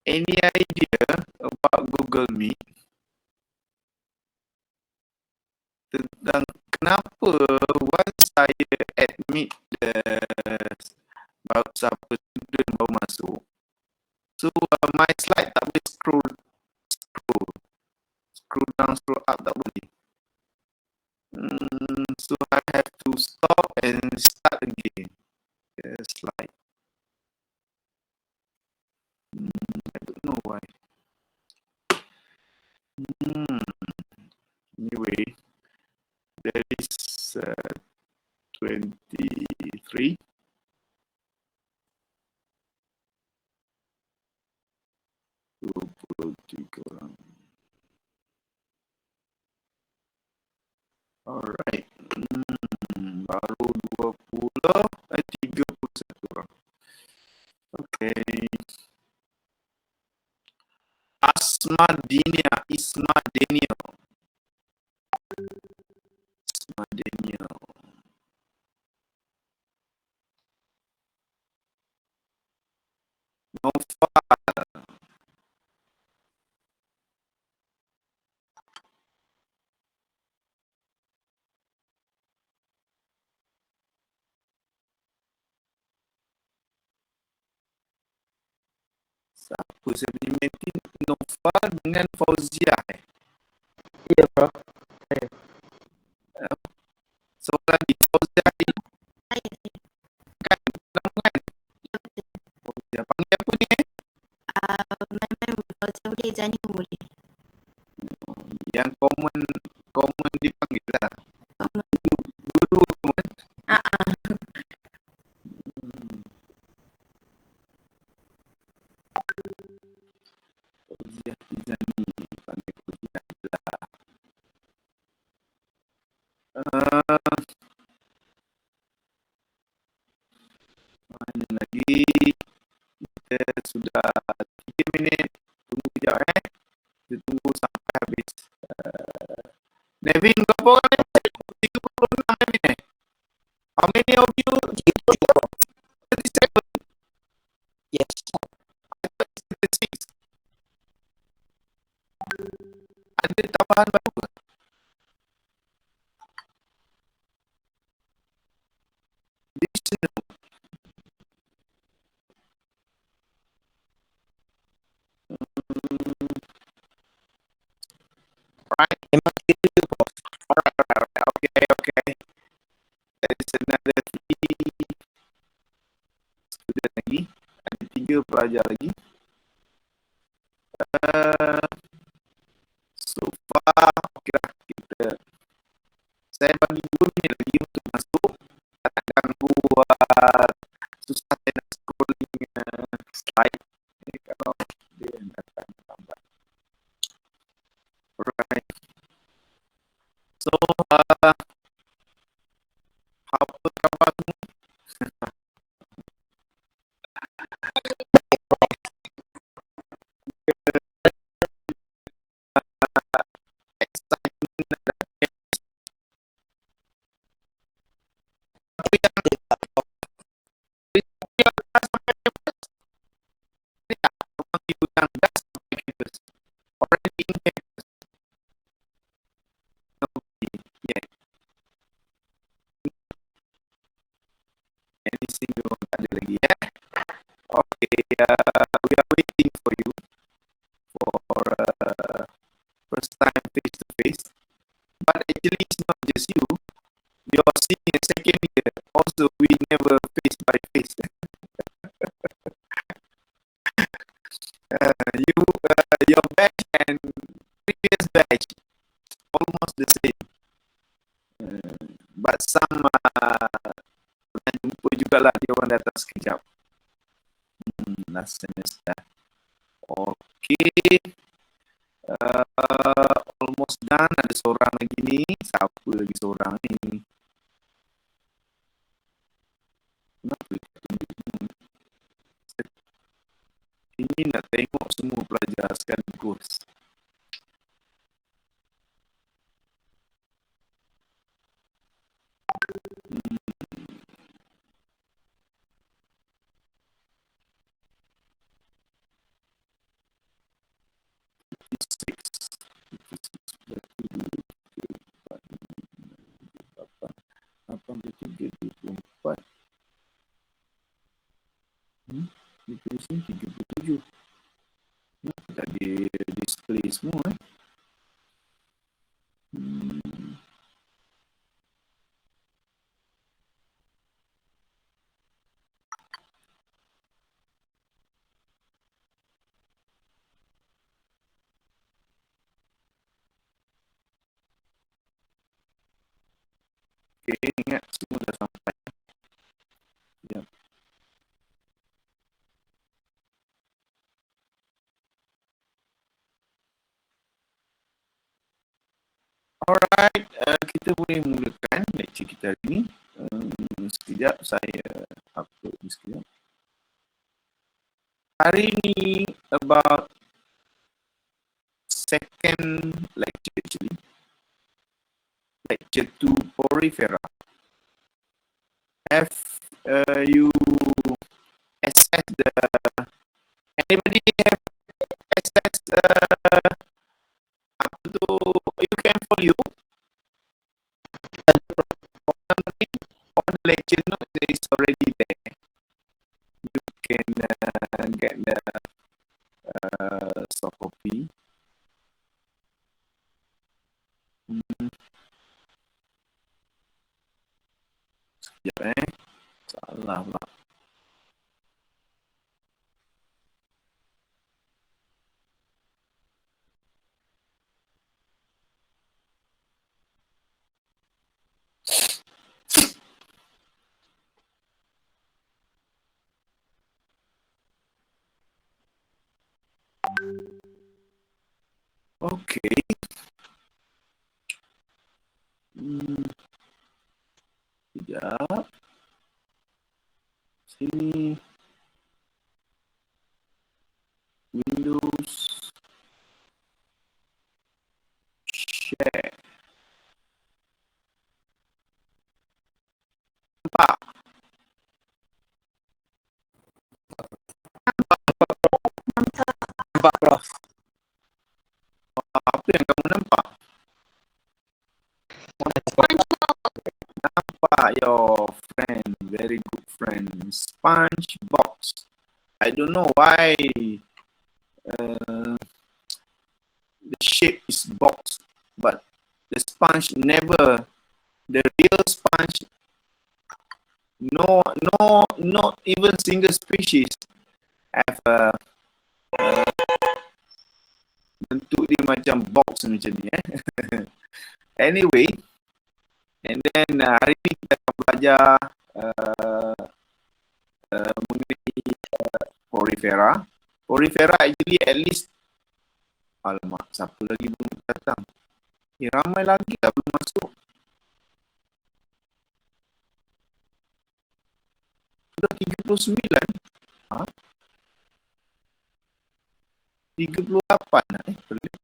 Any idea about Google Meet tentang kenapa once saya admit siapa student baru masuk, so my slide tak boleh scroll down, scroll up tak boleh. So I have to stop and start again the slide. I don't know why. Anyway, there is 23. Alright. Baru 31 orang. Okay. Isma Daniel. Nova. Siapa saya punya meeting? Nova dengan Fauzia. Iya, bro. Saya. Seorang lagi, Fauzia ni. Kan? Kan? Fauzia. Panggil apa ni? Fauzia boleh, Zani pun boleh. Yang common dipanggil lah. Dua-dua common. Fauzia Tizani. Panggil Fauzia lah. Mana lagi? Kita sudah 3 minit. Tunggu kejap Kita tunggu sampai habis. Nevin, berapa orang ni? 36 Nevin How many of you? 37. Yes. I thought it's 36. Ada tambahan baru ke? Additional. Right. Memang kita tu, bro. Alright. Okay. There is another 3 student lagi. Ada 3 pelajar lagi. So far, okay lah. Saya bagi 2 minit lagi untuk masuk. Tak nak ganggu susah saya nak scrolling slide. Kalau dia datang lambat. Alright. So, apa khabar semua? Any single tak ada lagi Okay, we are waiting for you for first time face to face. But actually it's not just you. Your senior second year also we never face by face. Your batch and previous batch almost the same. But some pernah jumpa jugalah dia orang datang sekejap. Last semester. Okay. Almost done. Ada seorang lagi ni. Siapa lagi seorang ni? Kenapa dia tunjuk semua? Ini nak tengok semua pelajar sekaligus. Di 37. Tak ada display semua Okay, ingat semua dah sampai. Ya. Alright, kita boleh mulakan lecture kita hari ni. Sekejap saya upload ni sekejap. Hari ni about second lecture actually. Lecture 2 Porifera. Have you assessed the... Anybody have assessed apa tu? You can follow on the lecture note that is already there. You can get the soft copy. Sekejap salah pula. Okay. Sekejap. Sini. Windows. Share. Nampak? Nampak, Prof. Apa yang kamu nampak? Nampak your friend, very good friend, SpongeBob. I don't know why the shape is box, but the sponge never, the real sponge, not even single species have bentuk dia macam box macam ni Anyway, and then hari ni kita akan belajar mengenai Porifera. Porifera actually at least, alamak, siapa lagi belum datang? Ramai lagi lah belum masuk. Sudah 39? 38 pelik.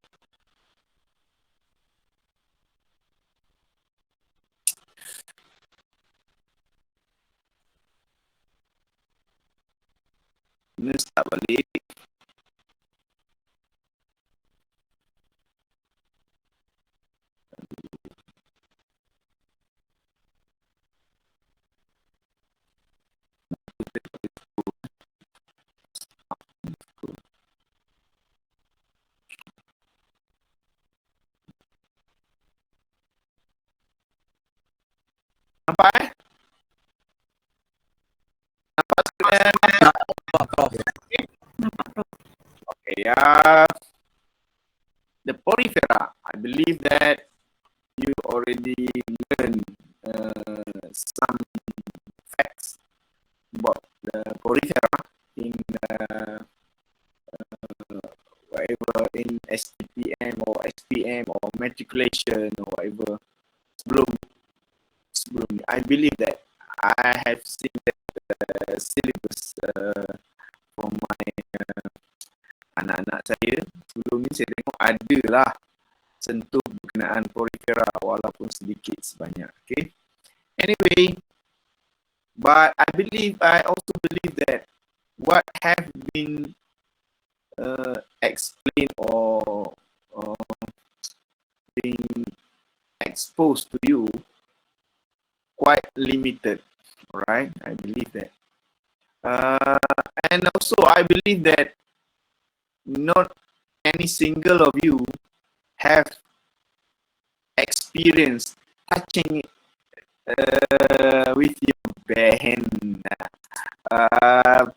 Ini start balik. Nampak Nampak sekalian? Nampak, Prof. Okay, the Porifera, I believe that you already learned some facts about the Porifera in whatever in STPM or SPM or matriculation or whatever. Sebelum I believe that I have seen that syllabus from my anak-anak saya. Sebelum ni saya tengok ada lah sentuh berkenaan Porifera walaupun sedikit sebanyak. Okay. Anyway, but I also believe that what have been explain or being exposed to you quite limited. Alright, I believe that. And also I believe that not any single of you have experience touching with your bare hand.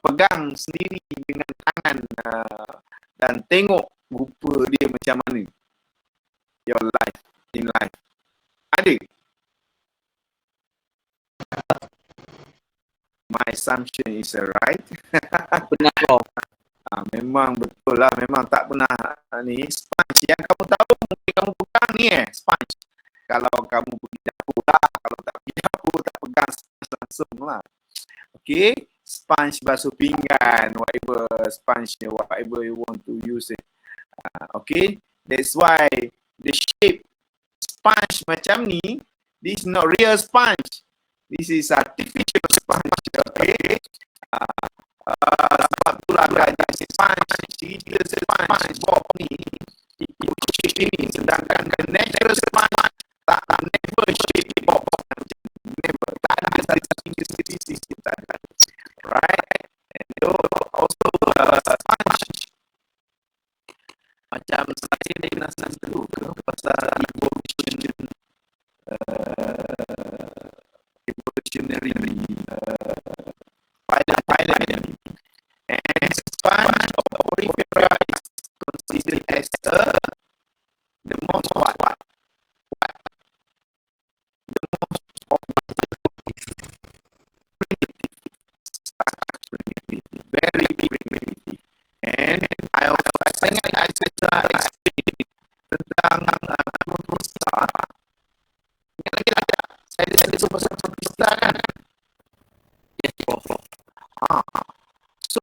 Pegang sendiri dengan tangan dan tengok rupa dia macam mana. Your life, in life. Ada? My assumption is right. Benar, Prof. Memang betul lah, memang tak pernah ni. Sponge yang kamu tahu mungkin kamu pegang ni sponge. Kalau kamu pergi dapur lah, kalau tak pergi dapur tak pegang sponge langsung lah. Okay, sponge basuh pinggan, whatever sponge, whatever you want to use it. Okay, that's why the shape sponge macam ni, this is not real sponge. This is artificial sponge. Okay. Sebab itulah belajar sponge, cerita sponge, bob ni, ikut shape ni. Sedangkan the natural sponge tak never shape bob. Never. Tak ada statistik. Tak ada. Right? And also sponge. Macam saya pernah satu ke pasal evolutionary pilot. And sponge of Porifera is considered as the most what? The most primitive. Very primitive. And I ingat I explain tentang protista. Ingat lagi ada? Saya sebut pasal protista kan? Yes, Prof. So,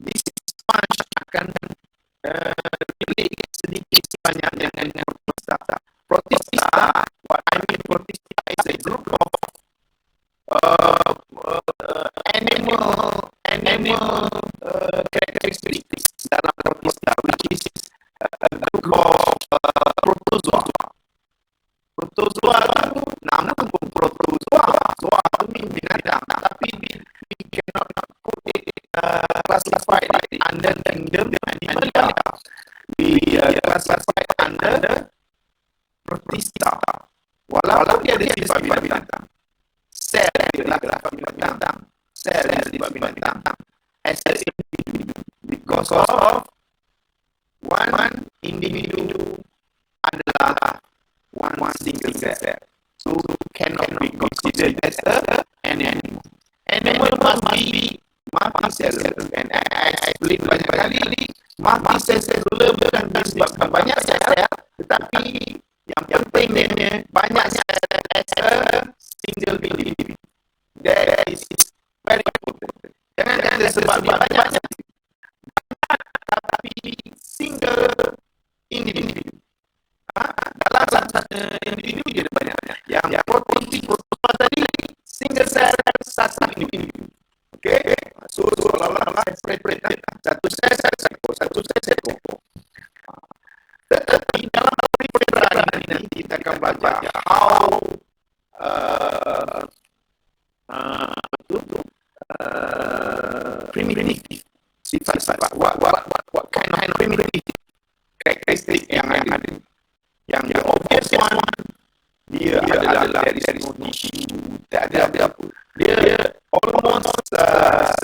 this sponge akan relate sedikit sebanyak dengan protista. Protista, what I mean protista is a group of animal characteristics dalam protista, which is a group of protozoa. Protozoa tu nama pun protozoa. Zoa tu mean binatang, tapi we cannot put it classified under kingdom animalia. We classify under protista. Walaupun dia ada sifat binatang. Sel dia adalah binatang. Sel dia adalah binatang. As an individu, because of one individu adalah one single cell, so cannot be considered as an animal. Animal must be multicellular, and I explain banyak kali multicellular bukan disebabkan banyak sel, tetapi yang pentingnya banyak sel as a single individu. That is very important. Jangan kata sebab banyak tapi single individu. Dalam satu individu dia ada banyak. Yang protozoa tadi single cell satu individu. Okay, so seolah-olah separate satu sel sekor. Tetapi dalam Porifera ini kita akan belajar how primitive sifat-sifat what kind of primitive karakteristik yang ada. Yang the obvious one, dia adalah dari tissue, tak ada apa. Dia almost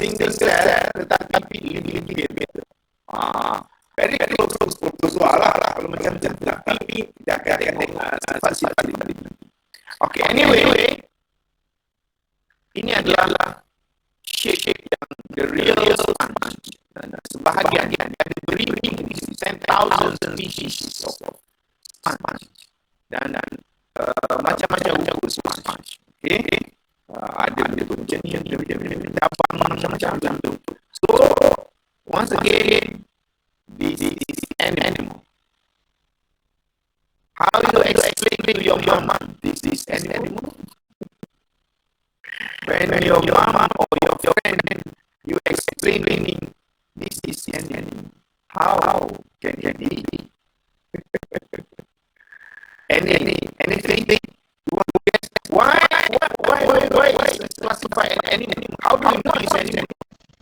single cell, tetapi lebih better. Very close to protozoa lah kalau macam tu. Tapi kita akan tengok sifat-sifat ini. Okay, anyway, ini adalah shape yang the real sponge. Sebahagian ada beribu 10,000 species of sponge dan macam-macam rupa sponge. Okay, ada bentuk macam ni, ada cabang macam-macam bentuk. So once again, this is an animal. How you explain to your mom this is an animal? When your mom or your friend you explaining this is an animal. anything you want to guess? Why is it classified as animal? How do you know it's animal?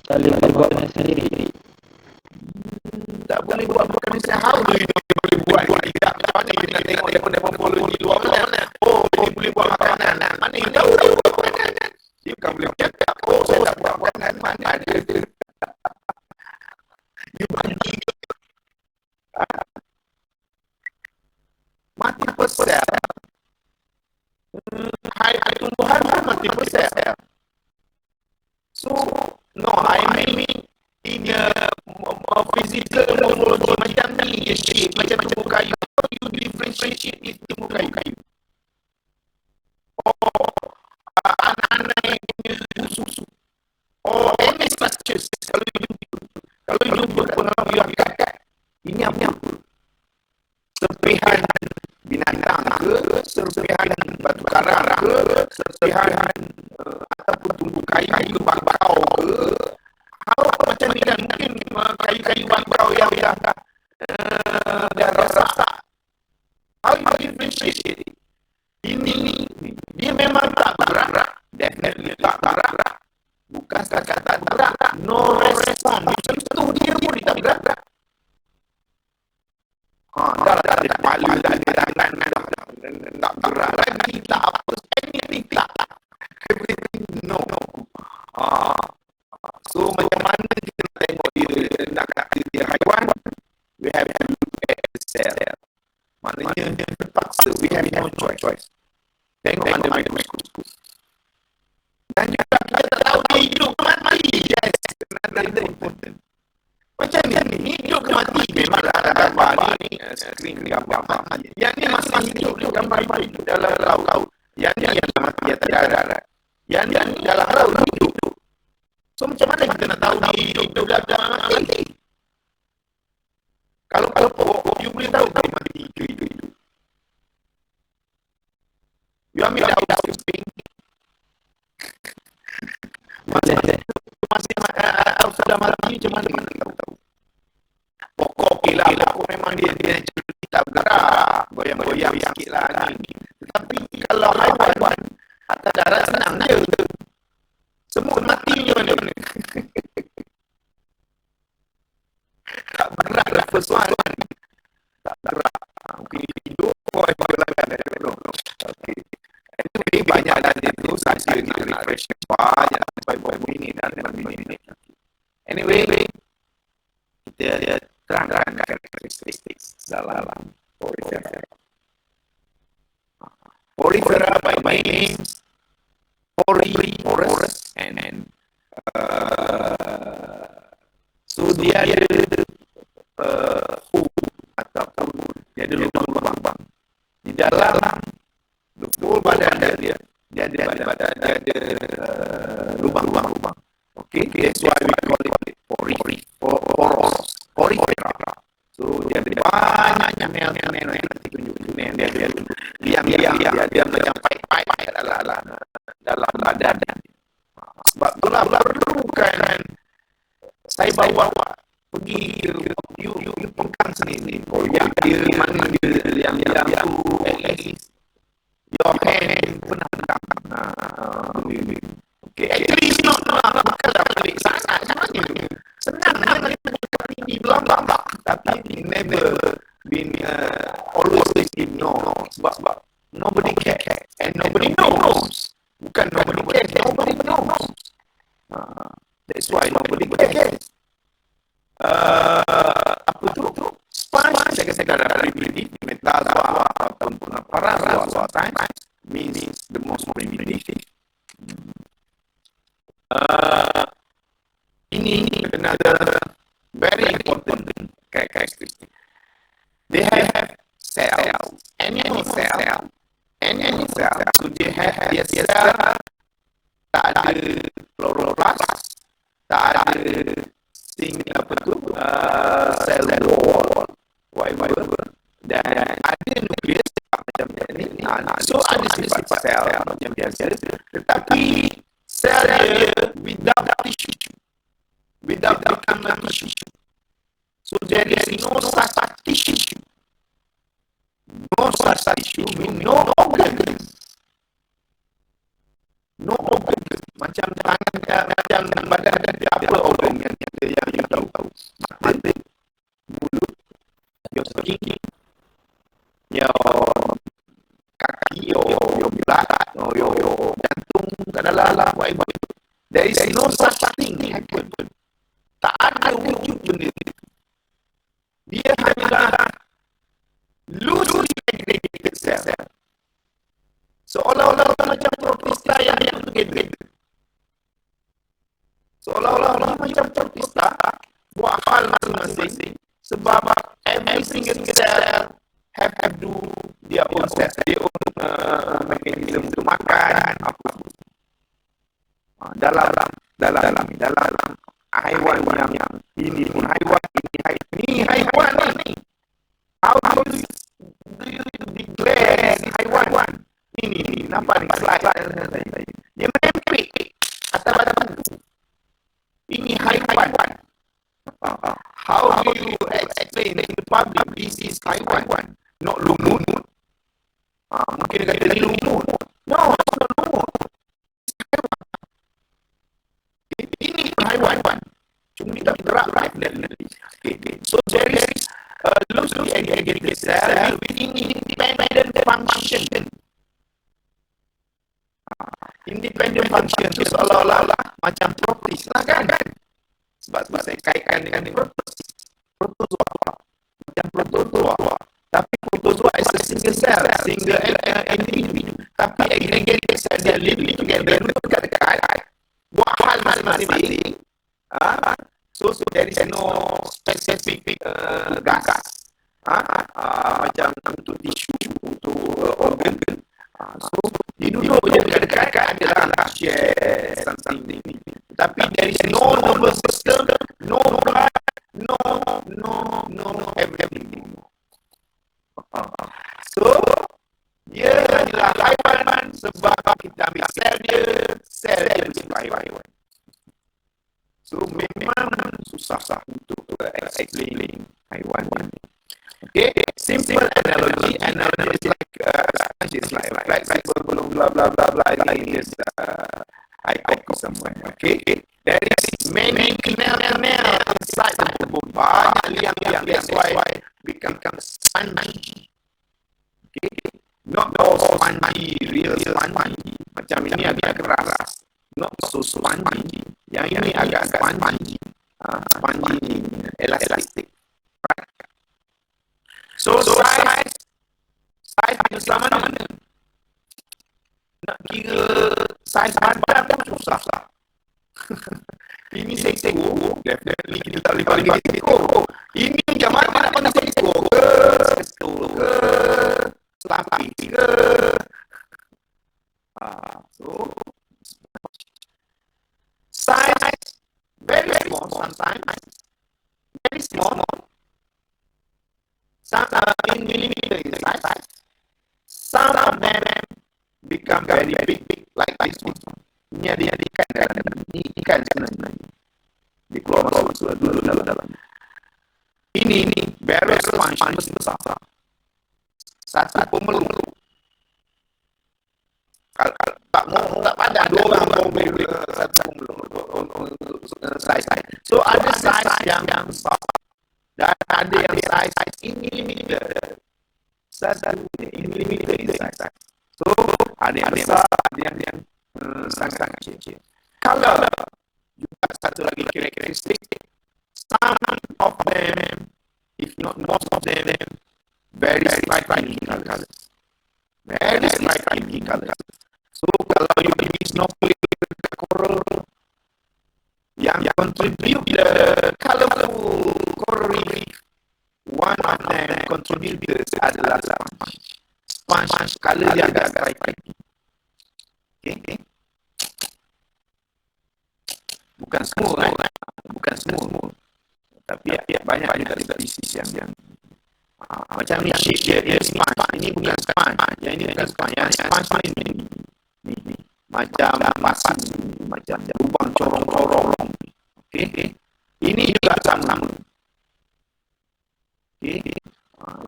Tak boleh buat benda sendiri. Tak boleh buat bukan saya. How do you know dia boleh buat? Tidak. Macam mana dia nak tengok dia morphology luar mana? Oh, dia boleh buat makanan. Mana yang tahu dia buat makanan? Dia bukan boleh cakap. Oh, saya tak buat makanan. Mana ada? Dia bagi. Mati persel. Hai tumbuhan pun mati persel. So, no, I mean in physical morphology macam ni, shape macam tumbuh kayu. How you differentiate it tumbuh kayu? Oh, anak-anak yang punya susu. Oh, any structures. Kalau you jumpa pengalaman you akan kata, ini apa? Serpihan binatang ke, serpihan batu karang ke, serpihan ataupun tumbuh kayu bakau ke. How macam ni kan mungkin kayu-kayu bakau yang dah rosak. How you differentiate it? Ini dia memang tak berat, definitely tak berat. Bukan setakat tak berat, no respon. Dia sentuh dia pun dia tak berat. Dah ada kepala, dah ada tangan, tak berat lagi, tak apa, anything tak. Everything no. So macam mana kita nak tengok dia nak dia haiwan? We have to look at the cell. Maknanya terpaksa, we have no choice. Tengok under microscope. Dan juga kita tak tahu dia hidup ke mati. Yes, another important. Macam ni, hidup ke mati. Memanglah ada gambar ni, screen gambar. Yang ni masih hidup, gambar hidup dalam laut. Yang ni yang mati atas darat. Yang ni dalam laut hidup. So macam mana kita nak tahu dia hidup dalam mati? Kalau pokok, you boleh tahu dia mati hidup. You ambil daun keping. Masih sudah mati macam mana tahu? Pokok okey lah, pokok memang dia tak bergerak, goyang-goyang sikit lah ni. Tetapi kalau haiwan atas darat senang je. Semut mati macam mana? Tak berat lah persoalan. Tak berat. Mungkin hidup, okay. Anyway, banyak dah dia tu saja kita nak refresh banyak sampai minit dan 5 minit. Anyway, kita terangkan karakteristik dalam Porifera. Porifera by name porous and so dia ada ataupun dia ada lubang-lubang di dalam betul badan dia ada lubang-lubang. Okay, that's why we call it porifera. So dia ada banyak nel nanti tunjuk nel dia macam pipe dalam badan. Sebab itulah perlu kan saya bawa pergi you pegang sendiri. Oh ya, dia mana dia yang tu at least your hand pernah pegang. Okay, actually it's not bukanlah pelik sangat sebenarnya. Senang ini belakang tapi never been always no sebab nobody cares and nobody knows. Bukan nobody cares, nobody knows. That's why nobody cares. Apa tu? Sponge saya kata dalam primitif metazoa ataupun parazoa science means the most primitive. Ini another very important characteristic. They have cells, any cell. So they have their cell. Tak ada chloroplast, tak ada cell wall, whatever. Dan ada nukleus macam ni. So ada sifat sel macam biasa. Tetapi sel dia without tissue, without tissue. So there is no such tissue. No such tissue means no organs. No organs. Macam tangan, macam badan ada apa organ yang you tahu. Mata, mulut, your skin, your kaki, your blood, your jantung, kadang-kadang whatever. There is no such thing happen. Tak ada wujud benda itu. Dia hanyalah loosely aggregated cell. Seolah-olah macam protista yang together. Seolah-olah macam protista buat hal masing-masing. Sebab every single cell have do their own cell, their own mechanism untuk makan apa. Dalam haiwan yang ini haiwan ini how do you declare haiwan ini nampak ni slide dia merepek atas badan tu ini haiwan. How do you explain to the public this is haiwan, not lumut? Mungkin dia kata ni lumut. No, it's not lumut. Ini haiwan. Cuma kita gerak definitely. So there is loosely aggregated cell with independent function. Independent function tu seolah-olah macam protis lah kan? Sebab saya kaitkan dengan protozoa. Macam protozoa. Tapi protozoa is a single cell, single individu. Tapi aggregated cell dia living together dekat-dekat. Buat hal masing-masing. So there is no specific gas. Macam untuk tisu, untuk organ. So dia duduk je dekat-dekat adalah share something. Tapi there is no nervous system, no blood, no everything. So dia adalah haiwan sebab kita ambil sel dia menjadi haiwan. So memang susah untuk explain haiwan. Okay, simple analogy is like blah blah blah blah. I copy somewhere. Okay, there is many canal inside the tubuh. Banyak liang. That's why become spongy. Okay, not all spongy, real spongy. Macam ini agak keras. Not so spongy. Yang ini agak spongy. Spongy, elastic. Right. So size bersama mana? Nak kira saiz badan pun susah. Ini seekor, definitely kita tak boleh bagi seekor. Ini macam mana nak panggil seekor ke? Selapis ke? So size very small sometimes. Very small. Some in millimeter in size. Some of them become very big like this one. Ini ada ikan sebenarnya. Dikeluar masuk dulu dalam. Ini very sponge besar. Satu pemeluk. Kalau tak padan dua orang boleh satu pemeluk size. So ada size yang besar. Dan ada yang size in millimeter. Satu in millimeter in size. So ada yang besar, ada yang sangat kecil. Kalau juga satu lagi karakteristik, some of them, if not most of them, very striking colors. Very striking colors. So kalau you pergi snorkeling ke coral, yang contribute the colorful coral reef, one of them contributors adalah sponge. Color dia agak striking. Okay. Bukan semua. Tapi banyak species yang macam ni shape dia sponge. Ini bukan sponge. Yang ini bukan sponge. Yang sponge ni macam pasang, macam lubang corong. Okay. Ini juga sama. Okay.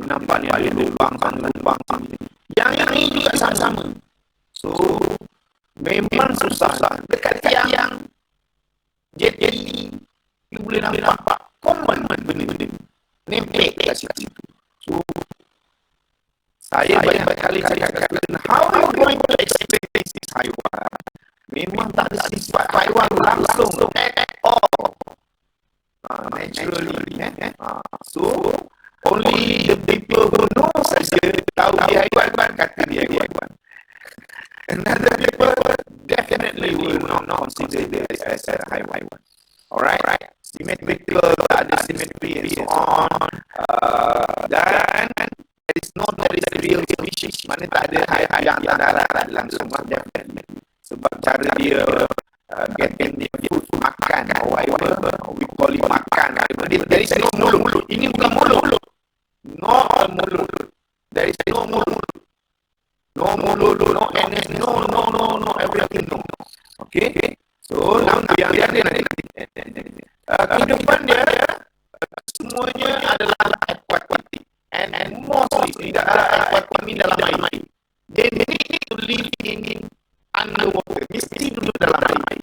Nampak pipa ni ada lubang sana lubang sini. Yang ini juga sama. So memang susah dekat yang jadi you boleh nampak common benda-benda nempel kat situ. So saya banyak kali cakap, how are you going to explain this haiwan? Memang tak ada sifat haiwan langsung at all. Naturally. So only the people who know saja tahu dia haiwan, kata dia haiwan. Another people definitely will not consider this as a haiwan. Alright, symmetrical, ada symmetry and so on. Dan there is real species. Mana tak ada yang tak darat langsung definitely. Sebab cara dia getting dia food makan or whatever we call it makan. There is no mulut. Ini bukan mulut. No mulut. There is no mulut. No mulut, no anus, no everything no. Okay. So nanti yang dia nanti kehidupan dia semuanya adalah aquatic and mostly tidak ada aquatic dalam air. They need to live in underwater. Mesti duduk dalam air.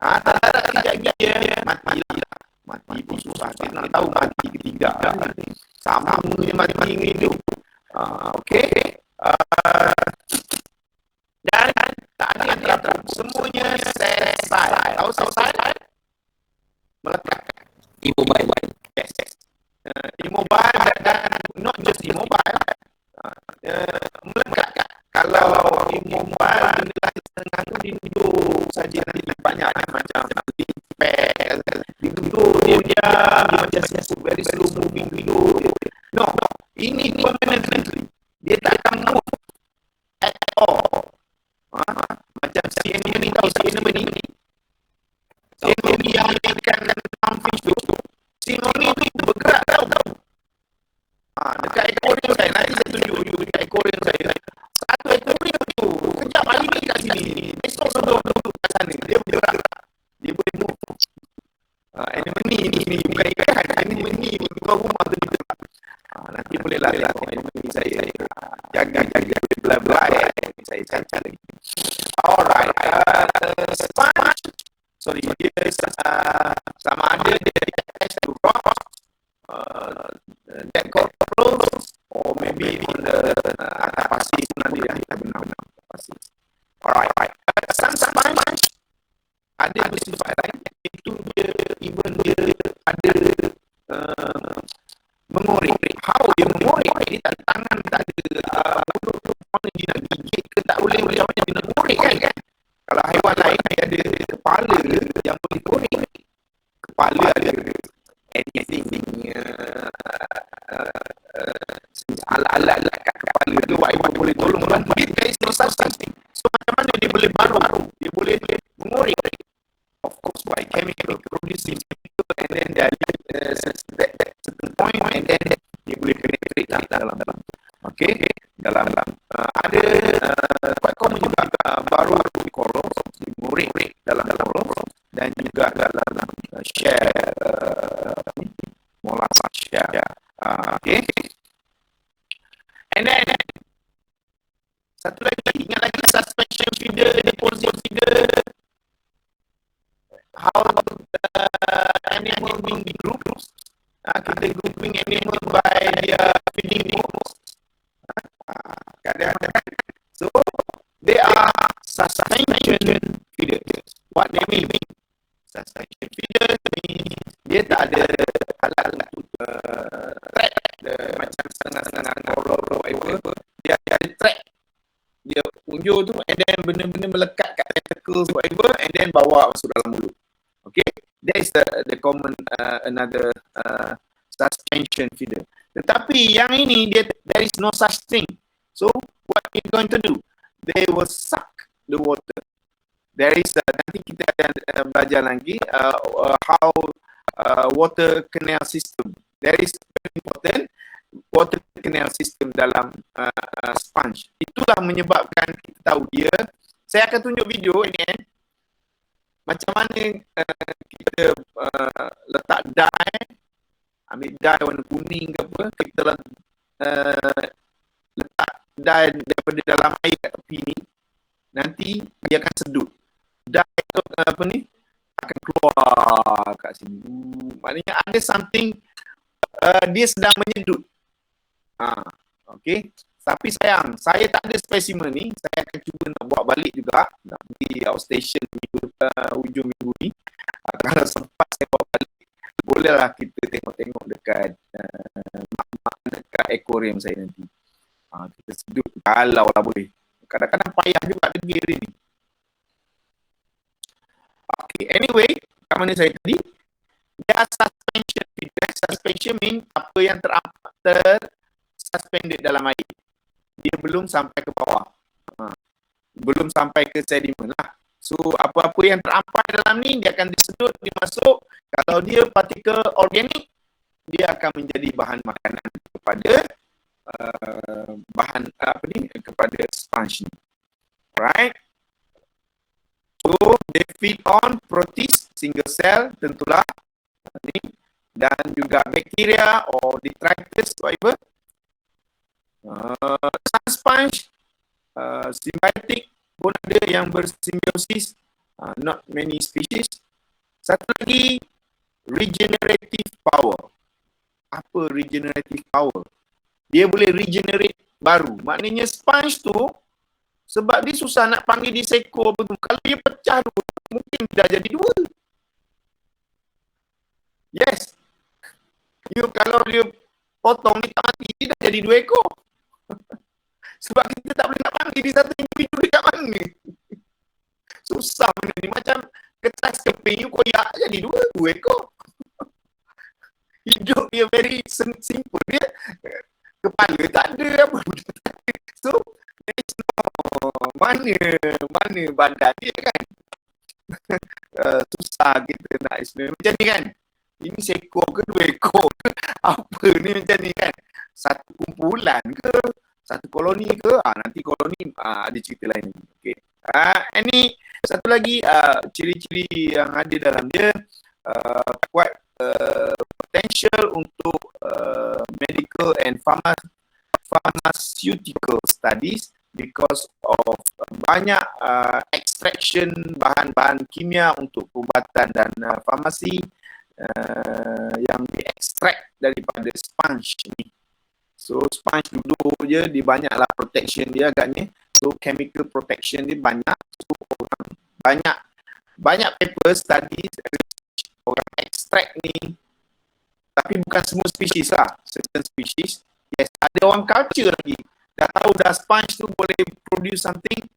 Tak ada tidak dia matilah. Mati pun susah. Kita nak tahu mati ke tidak. Sama dia mati hidup. Okay. Dan tak ada yang teratur. Semuanya selesai. Tahu selesai? Melekat. Immobile. Yes. Immobile dan not just immobile. Melekat. Kalau immobile tengah tu dia duduk saja nanti banyak macam pet. Dia duduk dia macam very slow moving duduk. No. Ini permanently. Dia tak akan move at all. Macam CNN ni tahu CNN ni. CNN yang ikan dan fish tu. CNN tu bergerak tau. Dekat aquarium saya. Nanti saya tunjuk dekat aquarium saya. Satu aquarium tu. Kejap hari ni kat sini. Esok sudah duduk kat sana. Dia bergerak. Dia boleh move. Anemone ni bukan ikan. Anemone ni bukan rumah tu. Nanti boleh lah tengok anemone saya. Jaga belah-belah saya cacat lagi. Alright. Sponge. Sorry, dia sama ada dia attached to rocks, dead corals, or maybe on the atas pasir pun ada yang kita guna pasir. Alright. Some sponge ada bersifat lain. Itu dia ada mengorek. How dia mengorek? Dia tak ada tangan, tak ada mana dia nak gigit ke tak boleh macam mana dia nak korek kan? Kalau haiwan lain dia ada kepala yang boleh korek. Kepala ada anything alat-alat kat kepala tu haiwan boleh tolong bantu dia. There is no such thing. So macam mana dia boleh baru? Dia boleh mengorek. Of course by chemical producing chemical and then dia ada certain point and then dia boleh penetrate dalam. Okay. Dalam ada quite common juga baru coral mengorek dalam coral dan juga dalam shell molasses shell. Okay. And then satu lagi, ingat lagi suspension feeder, deposit feeder. How the animal being grouped. Kita grouping animal by their feeding pools. Kadang-kadang. So, they are suspension feeders. What they mean? Suspension feeders means dia tak ada alat-alat track macam setengah-setengah coral or whatever. Dia ada track. Dia unjuk tu and then benda-benda melekat kat tentacles whatever and then bawa masuk dalam mulut. Okay, that is the common another suspension feeder. Tetapi yang ini there is no such thing. So what are you going to do? They will suck the water. There is nanti kita akan belajar lagi how water canal system. There is very important water canal system dalam sponge. Itulah menyebabkan kita tahu dia. Saya akan tunjuk video ini macam mana kita letak dye, ambil dye warna kuning ke apa, kita letak daripada dalam air kat tepi ni, nanti dia akan sedut. Dye tu apa ni akan keluar kat sini. Maknanya ada something dia sedang menyedut. Okay. Tapi sayang, saya tak ada spesimen ni. Saya akan cuba nak buat balik juga. Nak pergi outstation hujung minggu ni. Kalau sempat saya bawa balik, bolehlah kita tengok-tengok dekat dekat aquarium saya nanti. Kita sedut kalau lah boleh. Kadang-kadang payah juga degil ni. Okay, anyway, kat mana saya tadi? Dia suspension. Suspension mean apa yang suspended dalam air. Dia belum sampai ke bawah. Belum sampai ke sedimen lah. So, apa-apa yang terampai dalam ni, dia akan disedut, dimasuk. Kalau dia partikel organik, dia akan menjadi bahan makanan kepada kepada sponge ni. Alright. So, they feed on proteins, single cell, tentulah. Ni. Dan juga bakteria or detritus, whatever. Some sponge, symbiotic pun ada yang bersimbiosis, not many species. Satu lagi, regenerative power. Apa regenerative power? Dia boleh regenerate baru. Maknanya sponge tu, sebab dia susah nak panggil di seko apa tu. Kalau dia pecah tu, mungkin dah jadi dua. Yes. Kalau dia potong ni tak mati, dia dah jadi 2 ekor. Sebab kita tak boleh nak panggil di satu individu dekat mana. Susah benda ni. Macam kertas keping, koyak jadi 2 ekor. Hidup dia very simple. Dia kepala tak ada, apa pun tak ada. So, mana badan dia kan. Susah kita nak explain. Macam ni kan. Ini seekor ke 2 ekor ke? Apa ni macam ni kan? Satu kumpulan ke? Satu koloni ke? Nanti koloni ada cerita lain. Okay. Ini satu lagi ciri-ciri yang ada dalam dia, quite potential untuk medical and pharmaceutical studies because of banyak extraction bahan-bahan kimia untuk perubatan dan farmasi yang diekstrak daripada sponge ni. So sponge duduk je, dia banyaklah protection dia agaknya. So chemical protection dia banyak. So orang banyak paper studies orang ekstrak ni, tapi bukan semua spesies lah. Certain species, yes, ada orang culture lagi. Dah tahu dah sponge tu boleh produce something,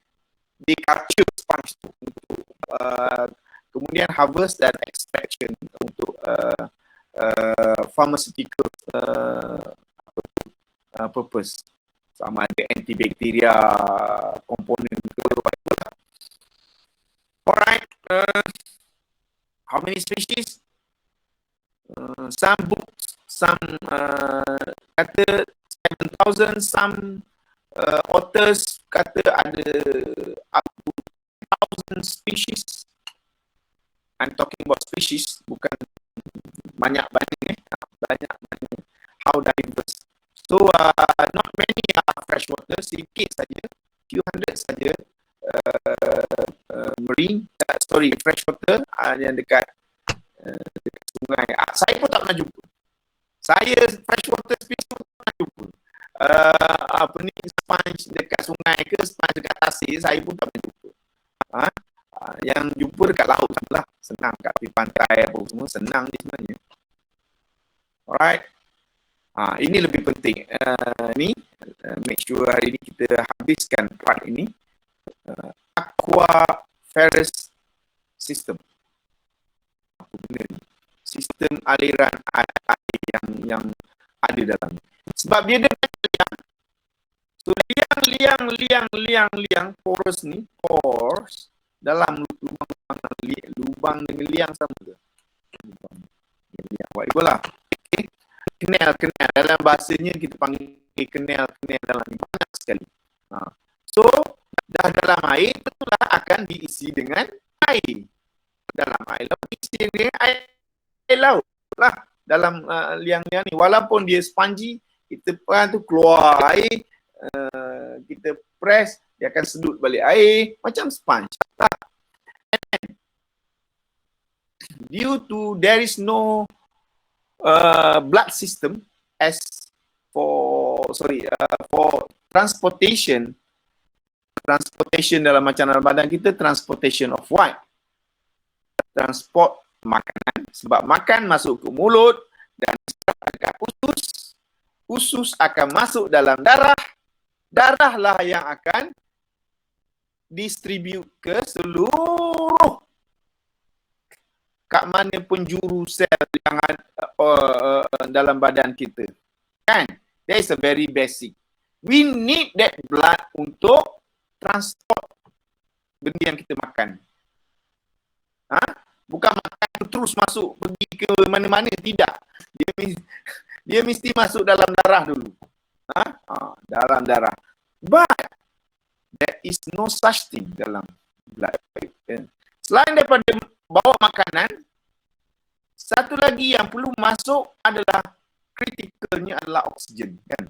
they capture sponge tu untuk kemudian harvest dan extraction untuk pharmaceutical purpose. Sama ada antibacteria komponen ke whatever. Alright, how many species? Some books, some kata 7,000, some authors kata ada up to 1,000 species. I'm talking about species, bukan banyak-banyak. How diverse. So not many are freshwater, sedikit saja, few hundred saja marine, freshwater yang dekat sungai. Saya pun tak pernah jumpa. Saya freshwater species pun tak pernah jumpa. Sponge dekat sungai ke sponge dekat tasir, saya pun tak pernah jumpa. Yang jumpa dekat laut lah, senang kat tepi pantai apa semua, senang je sebenarnya. Alright. Ini lebih penting. Make sure hari ini kita habiskan part ini. Aquaferous system. Apa benda ni? Sistem aliran air yang ada dalam. Sebab dia ada liang. So liang porous ni, pores dalam lubang dengan liang sama ke? Liang whatever lah. Okay. Kenal dalam bahasanya kita panggil kenal dalam ni banyak sekali. So dah dalam air tentulah akan diisi dengan air. Dalam air laut diisi dengan air laut lah dalam liang-liang ni. Walaupun dia spongy, it kita tu keluar air, kita press, dia akan sedut balik air macam sponge. Due to there is no blood system as for transportation dalam macam dalam badan kita, transportation of what? Transport makanan, sebab makan masuk ke mulut dan dekat usus akan masuk dalam darah lah yang akan distribute ke seluruh kat mana penjuru sel yang dalam badan kita. Kan? That is a very basic. We need that blood untuk transport benda yang kita makan. Bukan makan terus masuk pergi ke mana-mana, tidak. Dia mesti masuk dalam darah dulu. Dalam darah. But there is no such thing dalam blood. Selain daripada bawa makanan, satu lagi yang perlu masuk adalah kritikalnya adalah oksigen, kan?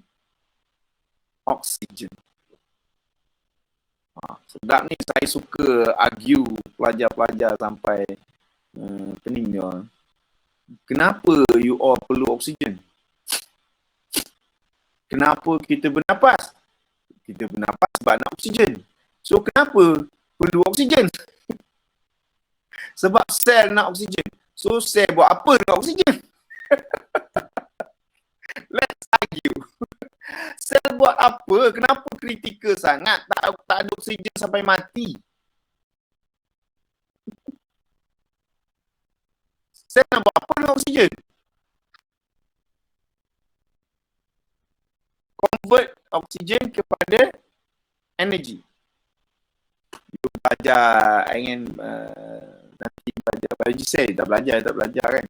Oksigen. Sedap ni, saya suka argue pelajar-pelajar sampai pening dia. Kenapa you all perlu oksigen? Kenapa kita bernapas? Kita bernapas sebab nak oksigen. So kenapa perlu oksigen? Sebab sel nak oksigen. So sel buat apa dengan oksigen? Let's argue. Sel buat apa? Kenapa kritikal sangat? Tak ada oksigen sampai mati. Sel nak buat apa dengan oksigen? Convert oksigen kepada energy. You belajar, ingin nanti belajar biologi sel, tak belajar kan?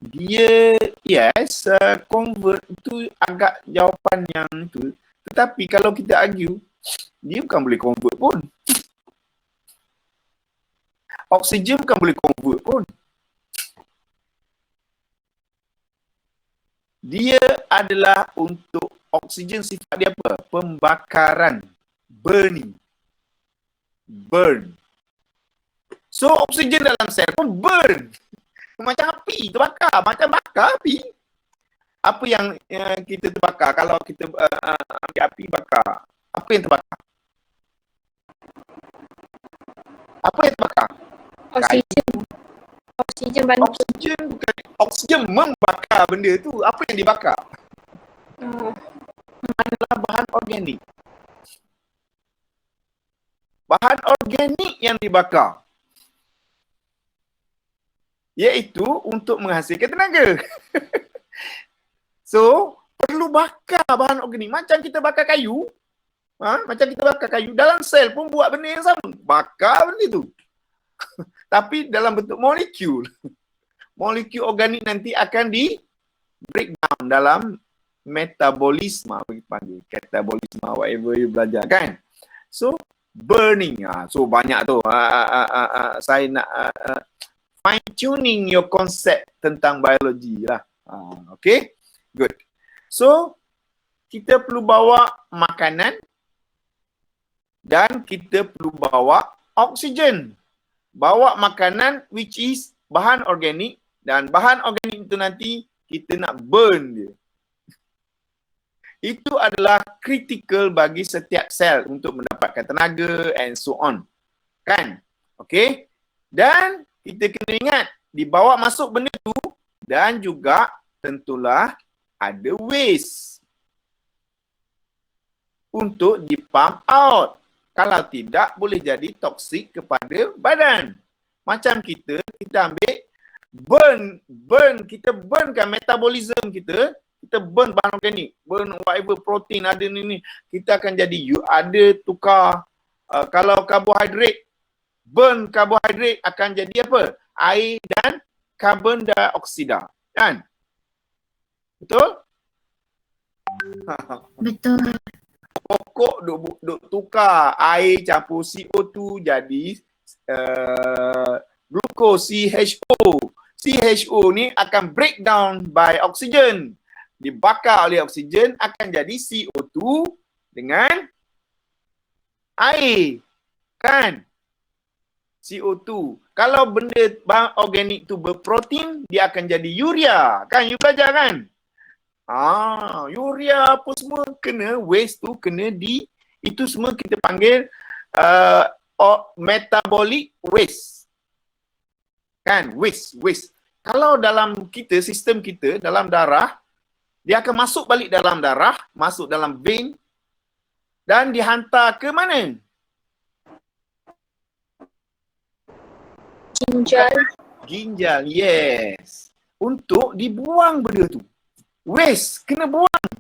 Dia, yes, convert itu agak jawapan yang tu. Tetapi kalau kita argue, dia bukan boleh convert pun. Oksigen bukan boleh convert pun. Dia adalah untuk oksigen, sifat dia apa? Pembakaran. Burning. Burn. So oksigen dalam sel pun burn. Macam api terbakar, macam bakar api. Apa yang kita terbakar kalau kita ambil api bakar? Apa yang terbakar? Apa yang terbakar? Oksigen. Oksigen bantu. Oksigen bukan. Oksigen membakar benda tu. Apa yang dibakar? Adalah bahan organik. Bahan organik yang dibakar. Iaitu untuk menghasilkan tenaga. So, perlu bakar bahan organik. Macam kita bakar kayu. Macam kita bakar kayu. Dalam sel pun buat benda yang sama. Bakar benda tu. Tapi dalam bentuk molekul. Molekul organik nanti akan di breakdown dalam metabolisme. Panggil katabolisme, whatever you belajar kan. So, burning. So, banyak tu. Saya nak fine tuning your concept tentang biologi lah. Okay, good. So, kita perlu bawa makanan dan kita perlu bawa oksigen. Bawa makanan which is bahan organik, dan bahan organik itu nanti kita nak burn dia. Itu adalah kritikal bagi setiap sel untuk mendapatkan tenaga and so on. Kan? Okay? Dan kita kena ingat, dibawa masuk benda tu dan juga tentulah ada waste untuk di-pump out. Kalau tidak, boleh jadi toksik kepada badan. Macam kita ambil burn, kita burnkan metabolism kita burn bahan organik, burn whatever protein ada ni, kita akan jadi, you ada tukar, kalau karbohidrat, burn karbohidrat akan jadi apa? Air dan karbon dioksida. Kan? Betul? Betul. Pokok duk tukar air campur CO2 jadi glucose, CHO. CHO ni akan breakdown by oxygen. dibakar oleh oksigen akan jadi CO2 dengan air. Kan? CO2. Kalau benda bahan organik tu berprotein, dia akan jadi urea. Kan? You belajar kan? Urea apa semua kena, waste tu kena itu semua kita panggil metabolic waste. Kan? Waste. Kalau dalam kita, sistem kita, dalam darah, dia akan masuk balik dalam darah, masuk dalam vein dan dihantar ke mana? Ginjal, yes. Untuk dibuang benda tu. Waste, kena buang.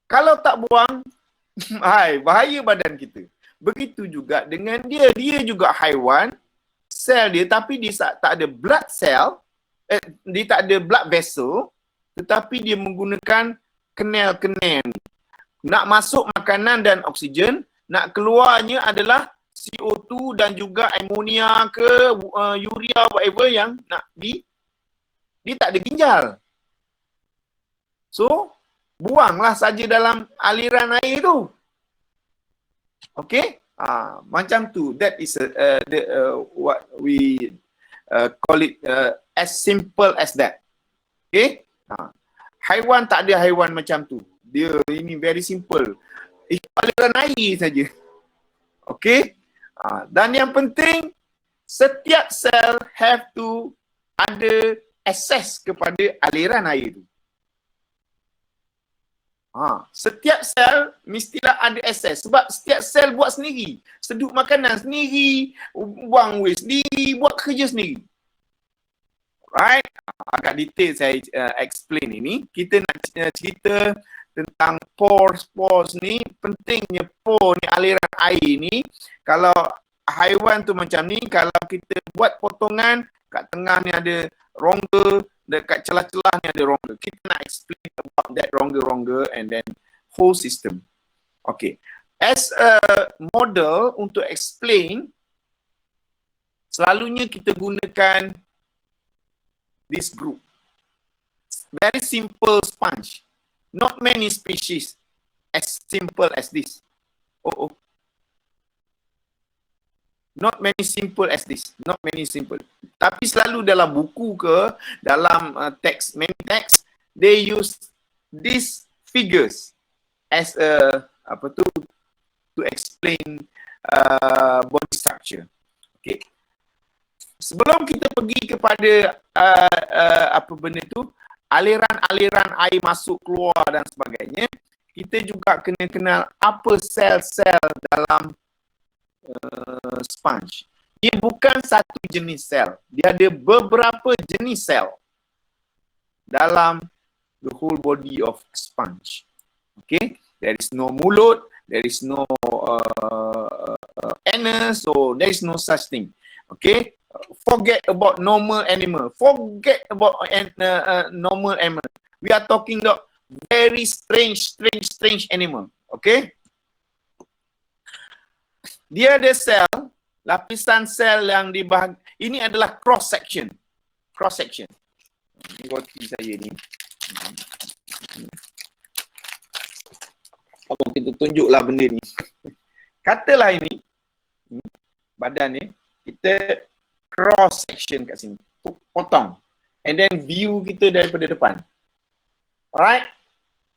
Kalau tak buang, bahaya badan kita. Begitu juga dengan dia. Dia juga haiwan, sel dia, tapi dia tak ada blood cell, dia tak ada blood vessel, tetapi dia menggunakan kenal-kenal. Nak masuk makanan dan oksigen, nak keluarnya adalah CO2 dan juga amonia ke urea whatever yang nak dia tak ada ginjal. So, buanglah saja dalam aliran air tu. Okay? Macam tu. That is what we call it as simple as that. Okay? Haiwan tak ada haiwan macam tu. Dia ini very simple. Itu aliran air saja. Okay? Dan yang penting, setiap sel have to ada akses kepada aliran air tu. Setiap sel mestilah ada akses sebab setiap sel buat sendiri. Sedut makanan sendiri, buang waste sendiri, buat kerja sendiri. Right? Agak detail saya explain ini. Kita nak cerita tentang pores ni. Pentingnya pore ni, aliran air ni. Kalau haiwan tu macam ni, kalau kita buat potongan, kat tengah ni ada rongga, dekat celah-celah ni ada rongga. Kita nak explain about that rongga-rongga and then whole system. Okay. As a model untuk explain, selalunya kita gunakan this group. Very simple sponge. Not many species as simple as this. Not many simple as this. Not many simple. Tapi selalu dalam buku ke, dalam text, many text, they use these figures as a, to explain body structure. Okay. Sebelum kita pergi kepada apa benda tu, aliran-aliran air masuk keluar dan sebagainya, kita juga kena kenal apa sel-sel dalam sponge. Dia bukan satu jenis sel. Dia ada beberapa jenis sel dalam the whole body of sponge. Okay? There is no mulut, there is no anus, so there is no such thing. Okay? Forget about normal animal. Forget about normal animal. We are talking about very strange animal. Okay? Dia ada sel, lapisan sel yang ini adalah cross section. Cross section. Ini roti saya ni. Abang kita tunjuklah benda ni. Katalah ini badan ni, kita cross section kat sini. Potong. And then view kita daripada depan. Alright?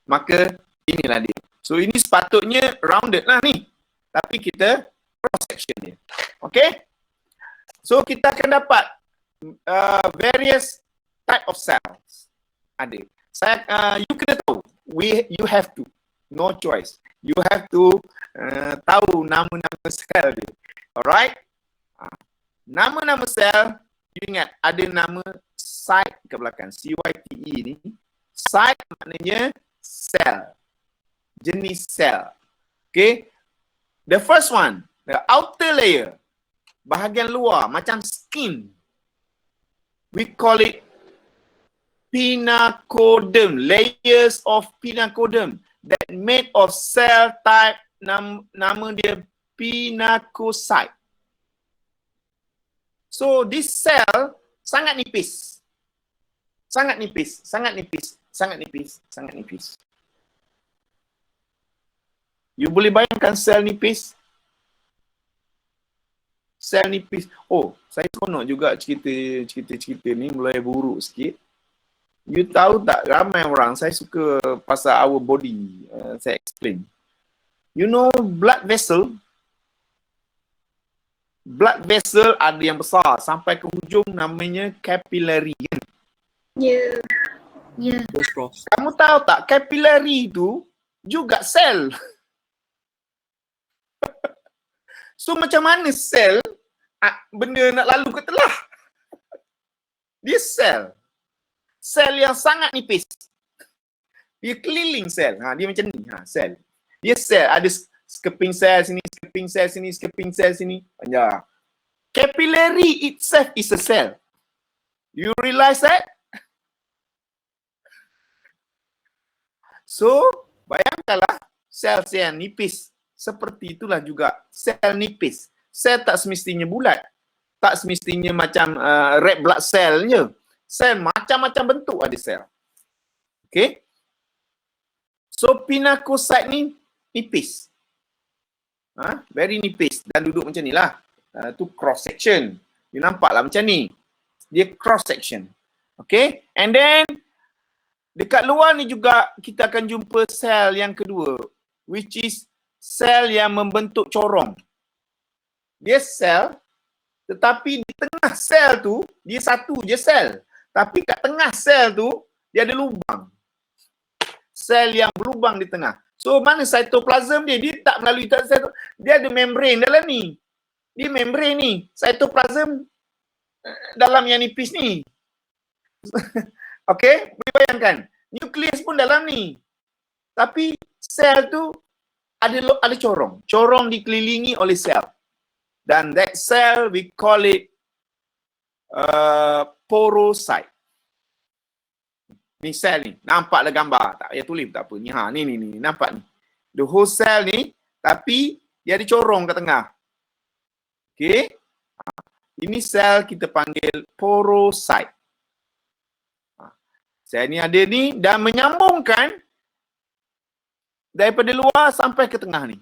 Maka inilah dia. So ini sepatutnya rounded lah ni. Tapi kita cross section dia. Okay? So kita akan dapat various type of cells. Ada. You kena tahu. You have to. No choice. You have to tahu nama-nama sel dia. Alright? Nama-nama sel, you ingat ada nama site ke belakang. CYTE ni. Site maknanya sel. Jenis sel. Okay? The first one, the outer layer, bahagian luar, macam skin. We call it pinnacoderm, layers of pinnacoderm that made of cell type, nama dia pinacocyte. So this cell sangat nipis. Sangat nipis, sangat nipis. Sangat nipis, sangat nipis. You boleh bayangkan sel nipis? Sel nipis. Oh, saya seronok juga cerita ni mulai buruk sikit. You tahu tak, ramai orang, saya suka pasal our body. Saya explain. You know blood vessel? Blood vessel ada yang besar sampai ke hujung, namanya capillary kan? Ya. Ya. Kamu tahu tak, capillary tu juga sel. So macam mana sel benda nak lalu ke telah? Dia sel. Sel yang sangat nipis. Dia keliling sel. Dia macam ni, sel. Dia sel, ada skipping sel sini, skipping sel sini, skipping sel sini. Ya. Capillary itself is a cell. You realize that? So, bayangkanlah sel-sel nipis. Seperti itulah juga sel nipis. Sel tak semestinya bulat. Tak semestinya macam red blood cell je. Sel macam-macam bentuk ada sel. Okay? So, pinakosit ni nipis. Very nipis. Dan duduk macam ni lah. Tu cross section. You nampak lah macam ni. Dia cross section. Okay? And then, dekat luar ni juga kita akan jumpa sel yang kedua, which is sel yang membentuk corong. Dia sel, tetapi di tengah sel tu, dia satu je sel. Tapi kat tengah sel tu, dia ada lubang. Sel yang berlubang di tengah. So, mana cytoplasm dia? Dia tak melalui sel. Dia ada membrane dalam ni. Dia membrane ni. Cytoplasm dalam yang nipis ni. Okay, boleh bayangkan. Nukleus pun dalam ni. Tapi sel tu ada corong. Corong dikelilingi oleh sel. Dan that cell we call it porocyte. Ni sel ni. Nampaklah gambar. Tak payah tulis tak apa. Ni, ni. Nampak ni. The whole cell ni, tapi dia ada corong kat tengah. Okay. Ini sel kita panggil porocyte. Sel ni ada ni dan menyambungkan daripada luar sampai ke tengah ni.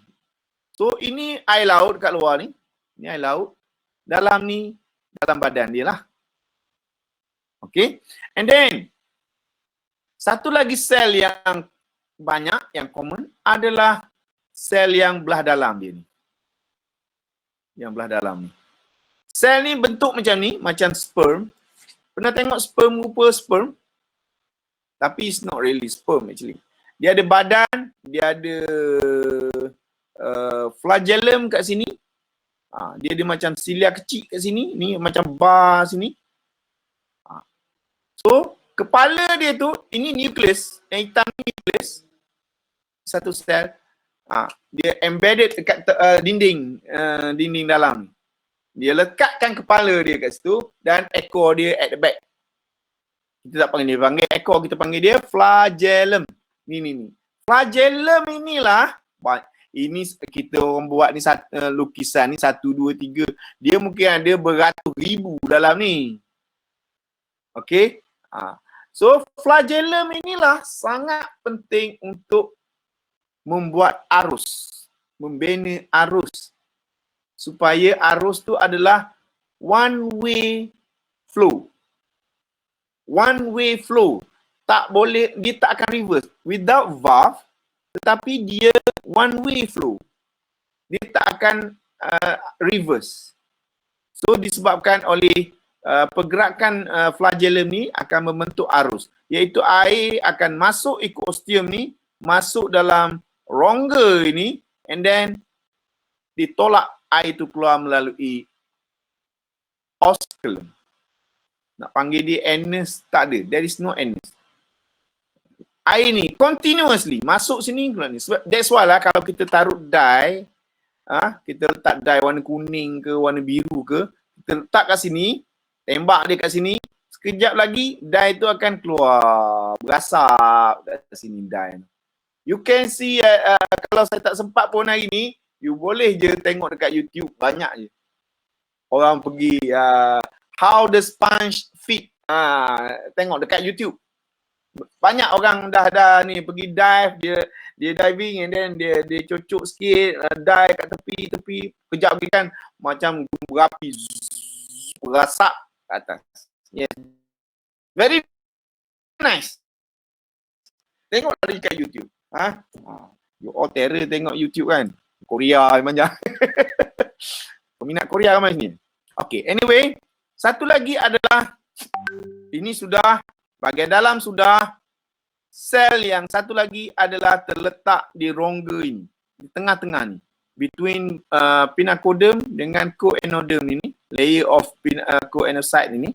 So ini air laut kat luar ni. Ini air laut. Dalam ni, dalam badan dia lah. Okay. And then, satu lagi sel yang banyak, yang common adalah sel yang belah dalam dia ni. Yang belah dalam ni. Sel ni bentuk macam ni, macam sperm. Pernah tengok sperm rupa sperm? Tapi it's not really sperm actually. Dia ada badan, dia ada flagellum kat sini. Dia ada macam silia kecil kat sini. Ni macam bar sini. So, kepala dia tu, ini nucleus. Yang hitam ni nucleus. Satu sel. Dia embedded dekat dinding dalam ni. Dia lekatkan kepala dia kat situ dan ekor dia at the back. Kita tak panggil ekor, kita panggil dia flagellum. Ni. Flagellum inilah, ini kita orang buat ni lukisan ni 1, 2, 3. Dia mungkin ada beratus ribu dalam ni. Okay. So flagellum inilah sangat penting untuk membuat arus. Membina arus. Supaya arus tu adalah one way flow. One way flow. Tak boleh, dia tak akan reverse. Without valve, tetapi dia one way flow. Dia tak akan reverse. So disebabkan oleh pergerakan flagellum ni akan membentuk arus. Iaitu air akan masuk ikut ostium ni, masuk dalam rongga ini, and then ditolak air itu keluar melalui osculum. Nak panggil dia anus, tak ada. There is no anus. Air ni continuously masuk sini keluar ni. Sebab that's why lah kalau kita taruh dye, kita letak dye warna kuning ke warna biru ke, kita letak kat sini, tembak dia kat sini, sekejap lagi dye tu akan keluar, berasap kat sini dye. You can see kalau saya tak sempat pun hari ni, you boleh je tengok dekat YouTube, banyak je. Orang pergi how the sponge fit. Tengok dekat YouTube. banyak orang dah ni pergi dive, dia diving and then dia cocok sikit, dive kat tepi kejap lagi kan macam gunung berapi berasak ke atas. Yes. Very nice. Tengok lagi kat YouTube. You all terror tengok YouTube kan. Korea memang. Peminat Korea ramai sini. Okay, anyway, satu lagi adalah ini sudah bahagian dalam sudah. Sel yang satu lagi adalah terletak di rongga ini, di tengah-tengah ni, between pinacodem dengan coenoderm ini, layer of coenocyte ini.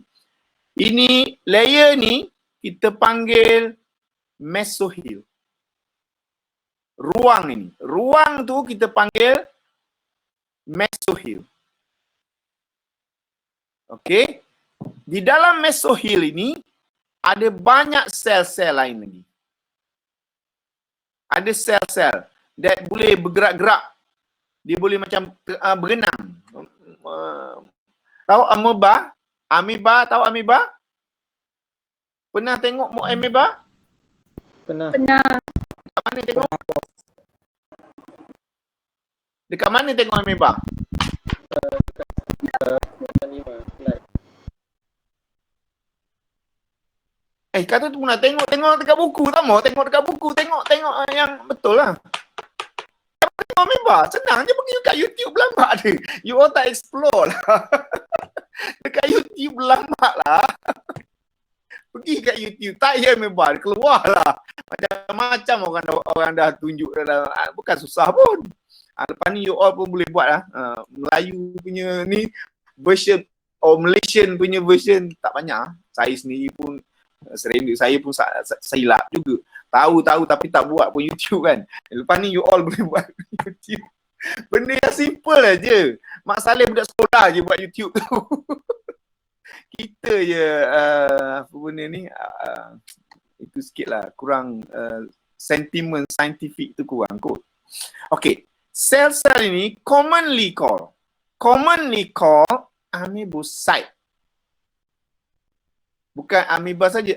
Ini layer ni kita panggil mesohil. Ruang tu kita panggil mesohil. Okey. Di dalam mesohil ini ada banyak sel-sel lain lagi. Ada sel-sel that boleh bergerak-gerak. Dia boleh macam berenang. Tahu amoeba? Amoeba, tahu amoeba? Pernah tengok amoeba? Pernah. Dekat mana tengok? Dekat mana tengok amoeba? Kata tu pernah tengok dekat buku tak mau? Tengok dekat buku, tengok yang betul lah. Tengok amoeba, senang je pergi dekat YouTube berlambat dia. You all tak explore lah. Dekat YouTube berlambat lah. Pergi kat YouTube, tak ya amoeba, keluar lah. Macam-macam orang dah tunjuk dalam, bukan susah pun. Lepas ni you all pun boleh buat lah. Melayu punya ni version, Malaysian punya version tak banyak. Saya sendiri pun serendek, saya pun silap juga. Tahu tapi tak buat pun YouTube kan. Lepas ni you all boleh buat YouTube. Benda yang simple aja. Mak Saleh budak sekolah je buat YouTube tu. Kita je apa benda ni itu sikit lah, kurang sentimen saintifik tu kurang kot. Okay, sel-sel ini commonly call amoebocyte. Bukan amoeba saja,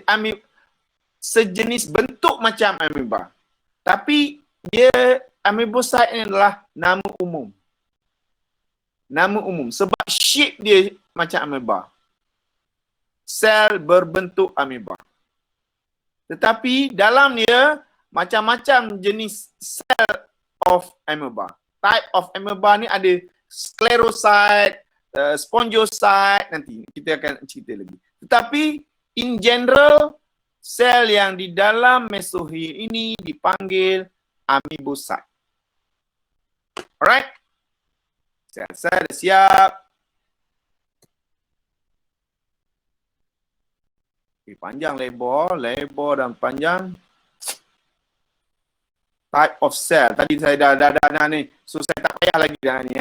sejenis bentuk macam amoeba. Tapi dia amoebocyte ni adalah nama umum. Nama umum sebab shape dia macam amoeba. Sel berbentuk amoeba. Tetapi dalam dia macam-macam jenis sel of amoeba. Type of amoeba ni ada sclerocyte, spongocyte, nanti kita akan cerita lagi. Tetapi in general, sel yang di dalam mesohil ini dipanggil amoebocyte. Alright? Sel-sel dah siap. Panjang lebar dan panjang. Type of cell. Tadi saya dah ni. So saya tak payah lagi dah ni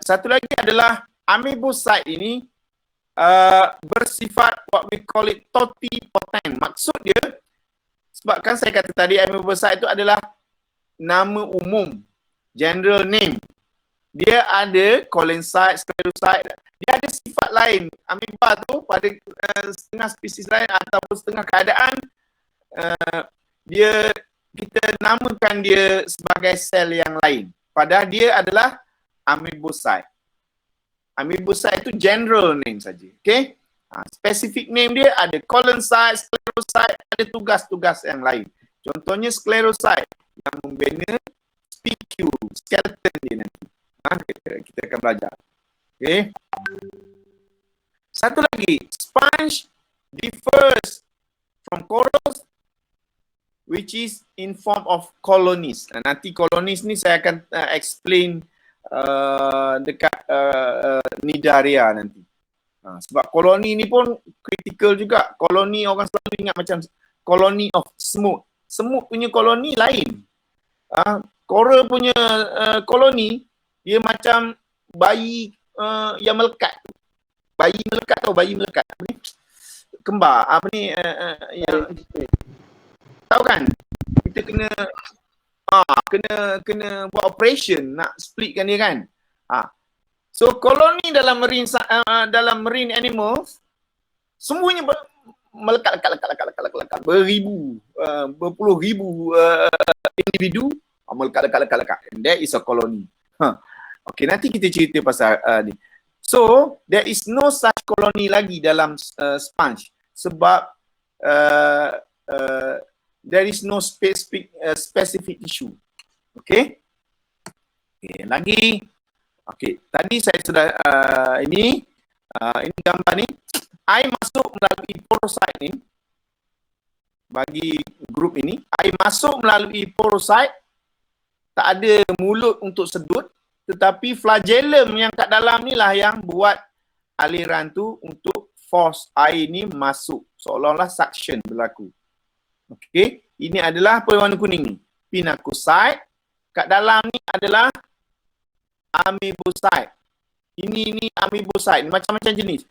satu lagi adalah amoebocyte ini bersifat what we call it totipotent. Maksud dia, sebab kan saya kata tadi amoebocyte itu adalah nama umum, general name. Dia ada coloncyte, sclerocyte. Dia ada sifat lain. Amoeba tu pada setengah spesies lain ataupun setengah keadaan kita namakan dia sebagai sel yang lain. Padahal dia adalah amoebocyte. Amoebocyte itu general name saja. Okay? Specific name dia ada coloncyte, sclerocyte, ada tugas-tugas yang lain. Contohnya sclerocyte yang membina spicule, skeleton dia nanti. Kita akan belajar. Okay? Satu lagi, sponge differs from corals which is in form of colonies. Nanti colonies ni saya akan explain dekat Nidaria nanti. Sebab koloni ni pun critical juga. Koloni orang selalu ingat macam colony of semut. Semut punya koloni lain. Coral punya koloni dia macam bayi yang melekat. Bayi melekat tahu bayi melekat apa ni? Kembar apa ni yang tahu kan? Kita kena buat operation nak splitkan dia kan. So koloni dalam marine animals semuanya melekat, beribu, berpuluh ribu individu melekat. And that is a colony. Okay, nanti kita cerita pasal ni. So, there is no such colony lagi dalam sponge sebab there is no specific issue. Okay? Okay, lagi. Okay, tadi saya sudah ini gambar ni. Air masuk melalui porosit ni. Bagi grup ini, air masuk melalui porosit, tak ada mulut untuk sedut, tetapi flagellum yang kat dalam ni lah yang buat aliran tu untuk force air ni masuk. Seolah-olah suction berlaku. Okey, ini adalah apa warna kuning ni? Pinacocyte. Kat dalam ni adalah amoebocyte. Ini amoebocyte, macam-macam jenis.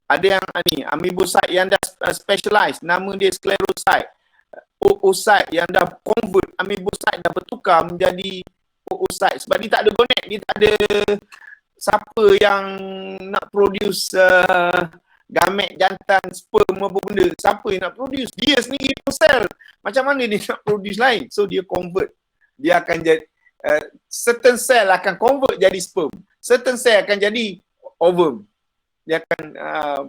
Ada yang ni, amoebocyte yang dah specialized, nama dia sclerocyte. Oocyte yang dah convert, amoebocyte dah bertukar menjadi oocyte. Sebab dia tak ada gonet, dia tak ada siapa yang nak produce gamet, jantan, sperm apa benda. Siapa yang nak produce? Dia sendiri pun sel. Macam mana dia nak produce lain? So dia convert. Dia akan jadi certain cell akan convert jadi sperm. Certain cell akan jadi ovum. Dia akan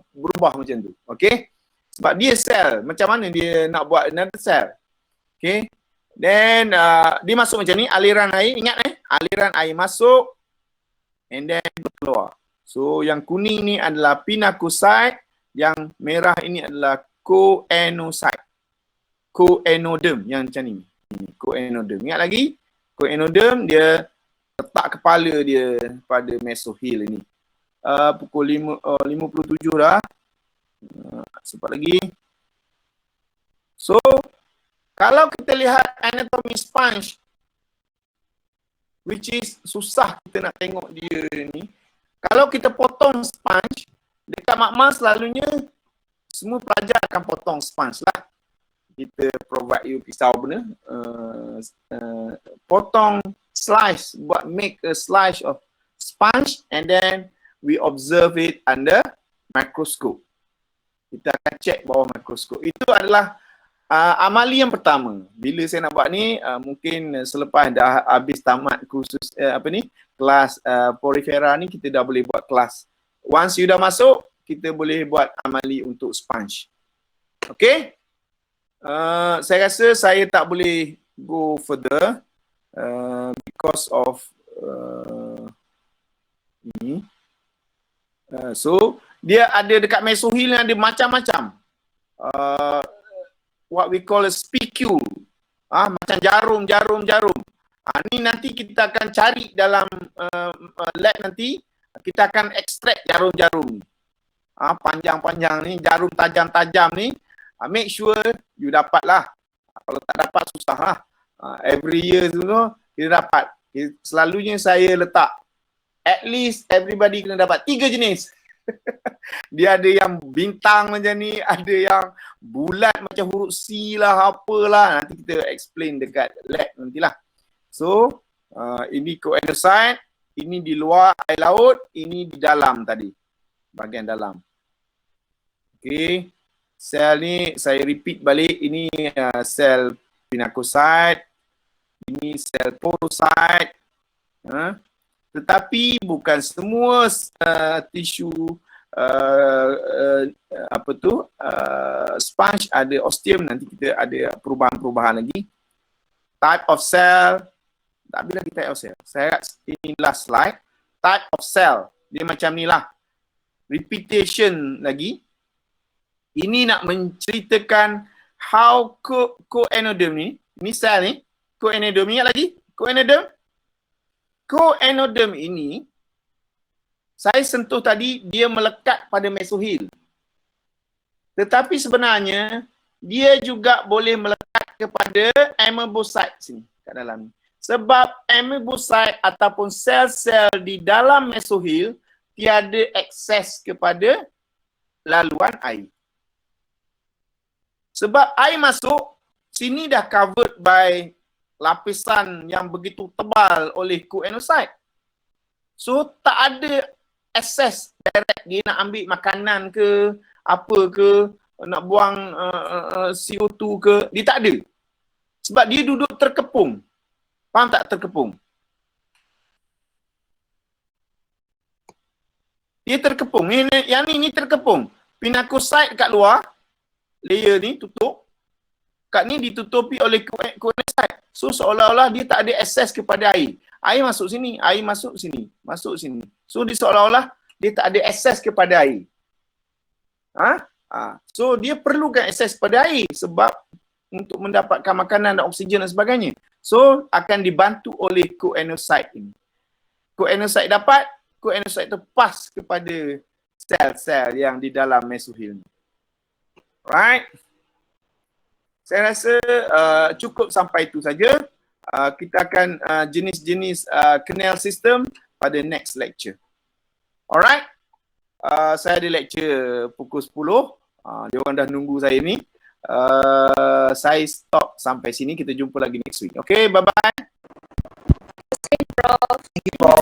berubah macam tu. Okay? Sebab dia sel. Macam mana dia nak buat another cell? Okay? Then dia masuk macam ni, aliran air. Ingat aliran air masuk and then keluar. So yang kuning ni adalah pinacocyte, yang merah ini adalah choanocyte. Choanodem yang macam ni. Choanodem. Ingat lagi? Choanodem dia letak kepala dia pada mesohil ini. Pukul 57 dah. Sempat lagi. So, kalau kita lihat anatomy sponge, which is susah kita nak tengok dia ni. Kalau kita potong sponge, dekat makmal selalunya semua pelajar akan potong sponge lah. Kita provide you pisau benda. Potong slice, buat make a slice of sponge and then we observe it under microscope. Kita akan check bawah mikroskop. Itu adalah amali yang pertama. Bila saya nak buat ni, mungkin selepas dah habis tamat kursus kelas porifera ni, kita dah boleh buat kelas. Once you dah masuk, kita boleh buat amali untuk sponge. Okay? Saya rasa saya tak boleh go further because of ini. So dia ada dekat mesohil yang ada macam-macam. What we call a spicule. Macam jarum. Ni nanti kita akan cari dalam lab nanti. Kita akan extract jarum-jarum ni. Panjang-panjang ni, jarum tajam-tajam ni. Make sure you dapat lah. Kalau tak dapat susah lah. Every year tu kita dapat. Selalunya saya letak at least everybody kena dapat 3 jenis. Dia ada yang bintang macam ni, ada yang bulat macam huruf C lah, apalah. Nanti kita explain dekat lab nantilah. So, ini choanocyte, ini di luar air laut, ini di dalam tadi. Bahagian dalam. Okay. Sel ni saya repeat balik, ini sel pinacocyte, ini sel porocyte. Tetapi bukan semua tisu sponge ada ostium. Nanti kita ada perubahan-perubahan lagi. Type of cell, tak bila kita type of cell. Saya ini last slide. Type of cell, dia macam ni lah. Repetition lagi. Ini nak menceritakan how choanodem ni sel ni, choanodem, ingat lagi? Choanodem ini, saya sentuh tadi, dia melekat pada mesohil. Tetapi sebenarnya, dia juga boleh melekat kepada amoebocyte sini, kat dalam ni. Sebab amoebocyte ataupun sel-sel di dalam mesohil tiada akses kepada laluan air. Sebab air masuk, sini dah covered by lapisan yang begitu tebal oleh choanocyte. So, tak ada akses direct dia nak ambil makanan ke, apa ke, nak buang CO2 ke, dia tak ada. Sebab dia duduk terkepung. Faham tak terkepung? Dia terkepung. Yang ni terkepung. Pinakosid kat luar, layer ni tutup. Kat ni ditutupi oleh koenosid. So seolah-olah dia tak ada akses kepada air. Air masuk sini, air masuk sini, masuk sini. So dia seolah-olah dia tak ada akses kepada air. So dia perlukan akses kepada air sebab untuk mendapatkan makanan dan oksigen dan sebagainya. So akan dibantu oleh koenosid ini. Koenosid dapat, koenosid tu pas kepada sel-sel yang di dalam mesohil. Right? Saya rasa cukup sampai itu saja. Kita akan jenis-jenis canal system pada next lecture. Alright? Saya ada lecture pukul 10. Dia orang dah nunggu saya ni. Saya stop sampai sini. Kita jumpa lagi next week. Okay, bye-bye. Prof. Thank you, Prof.